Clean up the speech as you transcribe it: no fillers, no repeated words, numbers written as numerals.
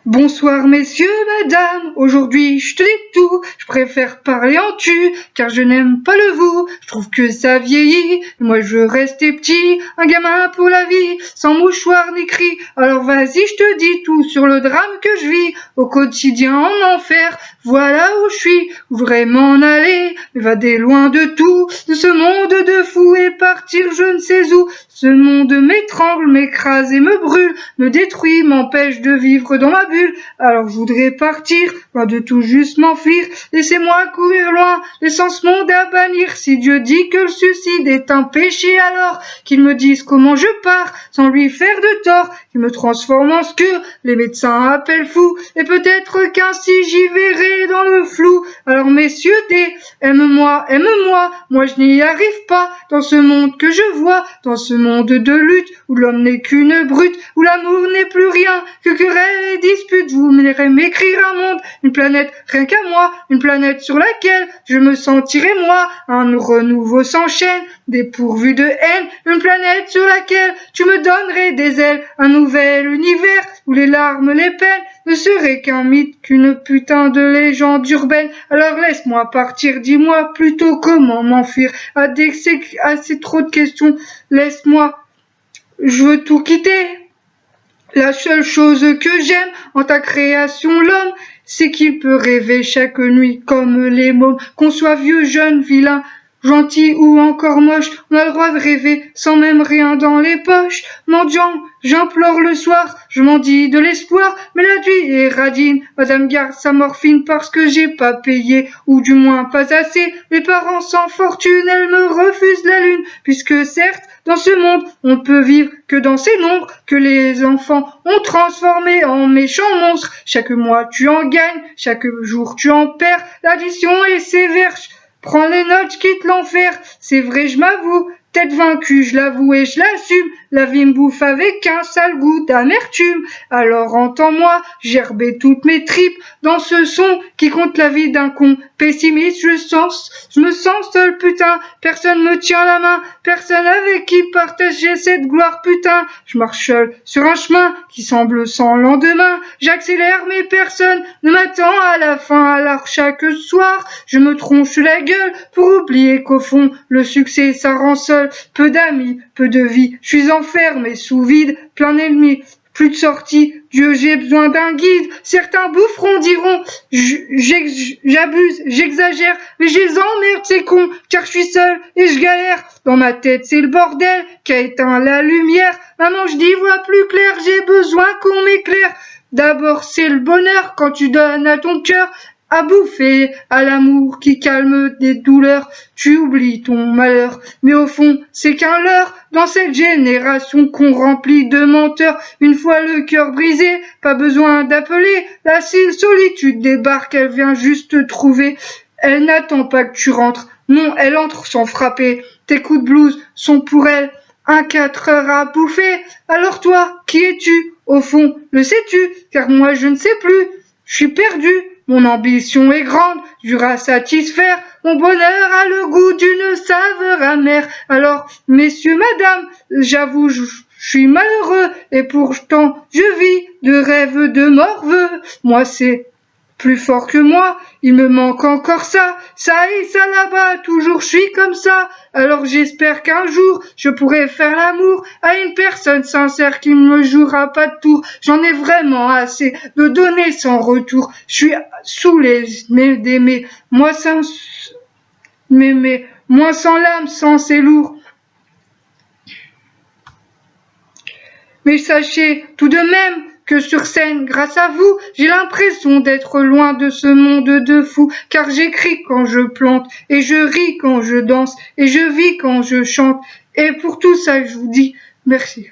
Bonsoir messieurs, madame, aujourd'hui je te dis tout, je préfère parler en tu, car je n'aime pas le vous, je trouve que ça vieillit, moi je restais petit, un gamin pour la vie, sans mouchoir ni cri, alors vas-y je te dis tout sur le drame que je vis, au quotidien en enfer, voilà où je suis, où vraiment en aller, m'évader loin de tout, de ce monde de fous et partir je ne sais où, ce monde m'étrangle, m'écrase et me brûle, me détruit, m'empêche de vivre dans ma bulle, alors je voudrais partir, loin de tout juste m'enfuir, laissez-moi courir loin, laissant ce monde à bannir, si Dieu dit que le suicide est un péché alors, qu'il me dise comment je pars, sans lui faire de tort, qu'il me transforme en ce que les médecins appellent fou, et peut-être qu'ainsi j'y verrai dans le flou, alors messieurs aime-moi, moi je n'y arrive pas, dans ce monde que je vois, dans ce monde de lutte, où l'homme n'est qu'une brute, où l'amour n'est plus rien, que querelles et disputes, vous m'irez m'écrire un monde, une planète rien qu'à moi, une planète sur laquelle je me sentirai moi, un renouveau s'enchaîne, dépourvu de haine, une planète sur laquelle tu me donnerais des ailes, un nouvel univers où les larmes, les peines ne seraient qu'un mythe, qu'une putain de légende urbaine, alors laisse-moi partir, dis-moi plutôt comment m'enfuir, assez trop de questions, laisse-moi, je veux tout quitter. La seule chose que j'aime en ta création, l'homme, c'est qu'il peut rêver chaque nuit comme les mômes, qu'on soit vieux, jeune, vilain, gentil ou encore moche, on a le droit de rêver sans même rien dans les poches. Mendiant, j'implore le soir, je m'en dis de l'espoir, mais la nuit est radine, madame garde sa morphine parce que j'ai pas payé, ou du moins pas assez, mes parents sans fortune, elles me refusent la lune, puisque certes, dans ce monde, on ne peut vivre que dans ces nombres que les enfants ont transformés en méchants monstres. Chaque mois tu en gagnes, chaque jour tu en perds, l'addition est sévère. Prends les notes, quitte l'enfer, c'est vrai je m'avoue, tête vaincue, je l'avoue et je l'assume, la vie me bouffe avec un sale goût d'amertume, alors entends-moi gerber toutes mes tripes dans ce son qui compte la vie d'un con pessimiste, je me sens seul putain, personne me tient la main, personne avec qui partager cette gloire putain, je marche seul sur un chemin qui semble sans lendemain, j'accélère mais personne ne m'attend à la fin, alors chaque soir je me tronche la gueule pour oublier qu'au fond le succès ça rend seul, peu d'amis, peu de vie, je suis enfermé sous vide, plein d'ennemis, plus de sortie, Dieu j'ai besoin d'un guide, certains boufferont diront, j'abuse, j'exagère, mais je les emmerde ces cons, car je suis seul et je galère, dans ma tête c'est le bordel qui a éteint la lumière, maman je dis vois plus clair, j'ai besoin qu'on m'éclaire, d'abord c'est le bonheur quand tu donnes à ton cœur, à bouffer, à l'amour qui calme des douleurs, tu oublies ton malheur, mais au fond, c'est qu'un leurre, dans cette génération qu'on remplit de menteurs, une fois le cœur brisé, pas besoin d'appeler, la solitude débarque, elle vient juste te trouver, elle n'attend pas que tu rentres, non, elle entre sans frapper, tes coups de blues sont pour elle, un 4 heures à bouffer, alors toi, qui es-tu, au fond, le sais-tu, car moi je ne sais plus, je suis perdu, mon ambition est grande, dur à satisfaire, mon bonheur a le goût d'une saveur amère. Alors, messieurs, madame, j'avoue, je suis malheureux, et pourtant je vis de rêves de morveux. Moi, c'est plus fort que moi, il me manque encore ça et ça là-bas, toujours je suis comme ça, alors j'espère qu'un jour je pourrai faire l'amour à une personne sincère qui ne me jouera pas de tour, j'en ai vraiment assez de donner sans retour, je suis saoulé d'aimer, moi sans m'aimer, moi sans l'âme, sans c'est lourd. Mais sachez tout de même que sur scène, grâce à vous, j'ai l'impression d'être loin de ce monde de fous, car j'écris quand je plante, et je ris quand je danse, et je vis quand je chante, et pour tout ça je vous dis merci.